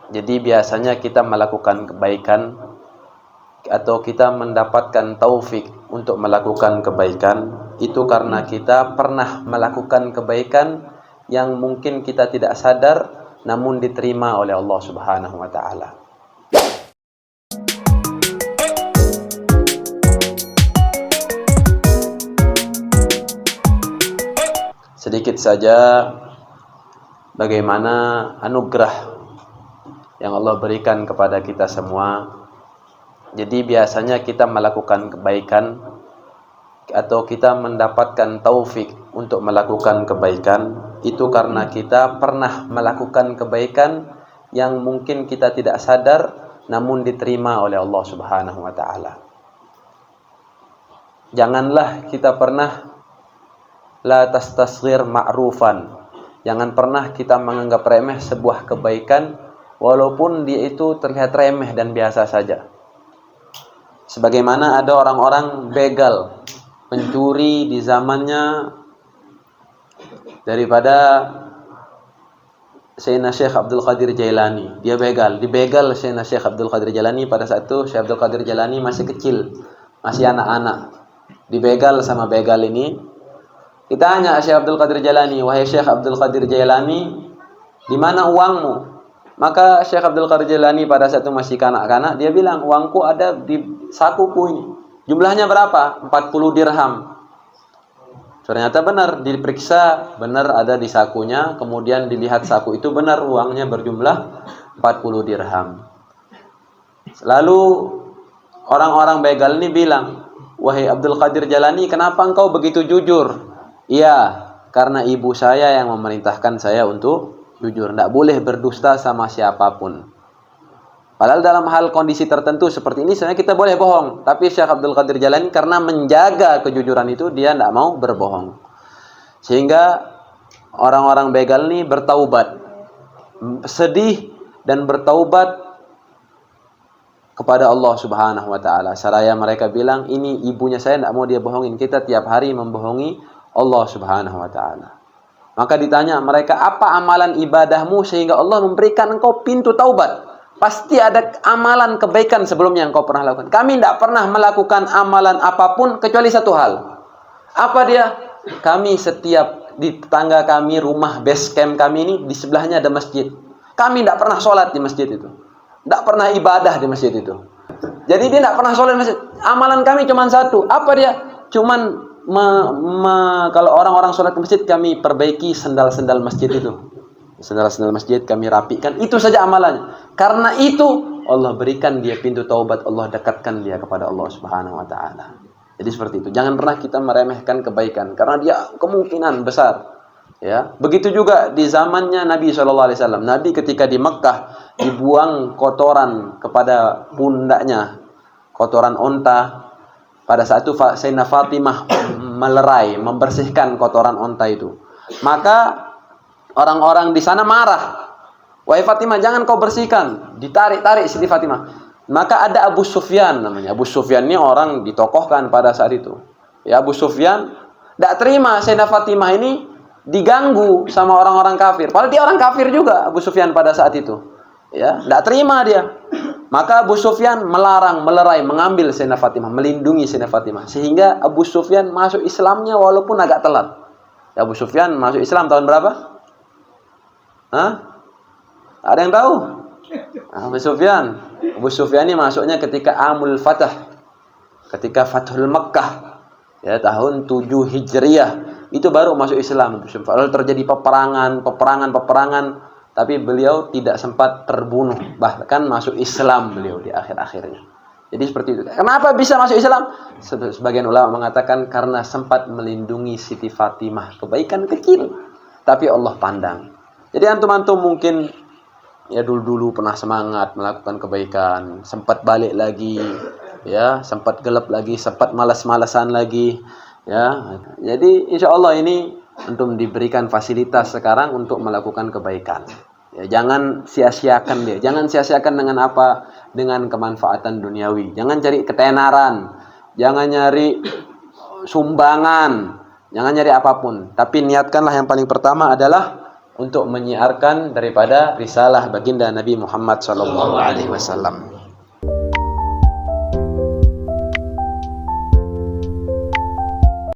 Jadi biasanya kita melakukan kebaikan atau kita mendapatkan taufik untuk melakukan kebaikan itu karena kita pernah melakukan kebaikan yang mungkin kita tidak sadar namun diterima oleh Allah Subhanahu wa taala. Sedikit saja bagaimana anugerah yang Allah berikan kepada kita semua. Jadi biasanya kita melakukan kebaikan atau kita mendapatkan taufik untuk melakukan kebaikan itu karena kita pernah melakukan kebaikan yang mungkin kita tidak sadar namun diterima oleh Allah Subhanahu wa taala. Janganlah kita pernah la tastasghir ma'rufan. Jangan pernah kita menganggap remeh sebuah kebaikan walaupun dia itu terlihat remeh dan biasa saja. Sebagaimana ada orang-orang begal, pencuri di zamannya daripada Sayyidina Syekh Abdul Qadir Jailani. Dia begal, dibegal Sayyidina Syekh Abdul Qadir Jailani pada saat itu Syekh Abdul Qadir Jailani masih kecil, masih anak-anak. Dibegal sama begal ini. Kita tanya Syekh Abdul Qadir Jailani, "Wahai Syekh Abdul Qadir Jailani, di mana uangmu?" Maka Syekh Abdul Qadir Jailani pada saat itu masih kanak-kanak, dia bilang, "Uangku ada di sakuku ini." Jumlahnya berapa? 40 dirham. Ternyata benar, diperiksa, benar ada di sakunya, kemudian dilihat saku itu benar uangnya berjumlah 40 dirham. Lalu orang-orang begal ini bilang, "Wahai Abdul Qadir Jailani, kenapa engkau begitu jujur?" "Iya, karena ibu saya yang memerintahkan saya untuk jujur, tidak boleh berdusta sama siapapun." Padahal dalam hal kondisi tertentu seperti ini sebenarnya kita boleh bohong, tapi Syekh Abdul Qadir Jailani karena menjaga kejujuran itu dia tidak mau berbohong. Sehingga orang-orang begal ini bertaubat, sedih dan bertaubat kepada Allah Subhanahu wa taala. Seraya mereka bilang, "Ini ibunya saya, tidak mau dia bohongin, kita tiap hari membohongi Allah Subhanahu wa taala." Maka ditanya mereka, "Apa amalan ibadahmu sehingga Allah memberikan engkau pintu taubat?" Pasti ada amalan kebaikan sebelumnya yang kau pernah lakukan. Kami tidak pernah melakukan amalan apapun kecuali satu hal. Apa dia? Kami setiap di tetangga kami, rumah base camp kami ini, di sebelahnya ada masjid. Kami tidak pernah sholat di masjid itu. Tidak pernah ibadah di masjid itu. Jadi dia tidak pernah sholat di masjid. Amalan kami cuma satu. Apa dia? Cuman kalau orang-orang sholat di masjid, kami perbaiki sendal-sendal masjid itu. Sendal-sendal masjid kami rapikan. Itu saja amalannya. Karena itu Allah berikan dia pintu taubat, Allah dekatkan dia kepada Allah Subhanahu wa taala. Jadi seperti itu. Jangan pernah kita meremehkan kebaikan karena dia kemungkinan besar. Ya, begitu juga di zamannya Nabi SAW. Nabi ketika di Mekkah dibuang kotoran kepada pundaknya, kotoran onta. Pada saat itu Sayyidina Fatimah melerai, membersihkan kotoran onta itu. Maka orang-orang di sana marah. "Wahai Fatimah, jangan kau bersihkan." Ditarik-tarik Siti Fatimah. Maka ada Abu Sufyan namanya. Abu Sufyan ini orang ditokohkan pada saat itu. Ya, Abu Sufyan tidak terima Sayyidah Fatimah ini diganggu sama orang-orang kafir. Padahal dia orang kafir juga Abu Sufyan pada saat itu. Ya, tidak terima dia. Maka Abu Sufyan melarang, melerai, mengambil Sayyidah Fatimah, melindungi Sayyidah Fatimah. Sehingga Abu Sufyan masuk Islamnya walaupun agak telat. Ya, Abu Sufyan masuk Islam tahun berapa? Hah? Ada yang tahu? Abu Sufyan. Abu Sufyan ini masuknya ketika Amul Fatah. Ketika Fathul Makkah. Ya, tahun 7 Hijriah. Itu baru masuk Islam. Lalu terjadi peperangan. Tapi beliau tidak sempat terbunuh. Bahkan masuk Islam beliau di akhir-akhirnya. Jadi seperti itu. Kenapa bisa masuk Islam? Sebagian ulama mengatakan karena sempat melindungi Siti Fatimah. Kebaikan kecil. Tapi Allah pandang. Jadi antum-antum mungkin ya dulu-dulu pernah semangat melakukan kebaikan, sempat balik lagi, ya, sempat gelap lagi, sempat malas-malasan lagi, ya. Jadi insya Allah ini antum diberikan fasilitas sekarang untuk melakukan kebaikan. Ya, jangan sia-siakan dia, jangan sia-siakan dengan apa? Dengan kemanfaatan duniawi. Jangan cari ketenaran, jangan nyari sumbangan, jangan nyari apapun. Tapi niatkanlah yang paling pertama adalah untuk menyiarkan daripada risalah baginda Nabi Muhammad sallallahu alaihi wasallam.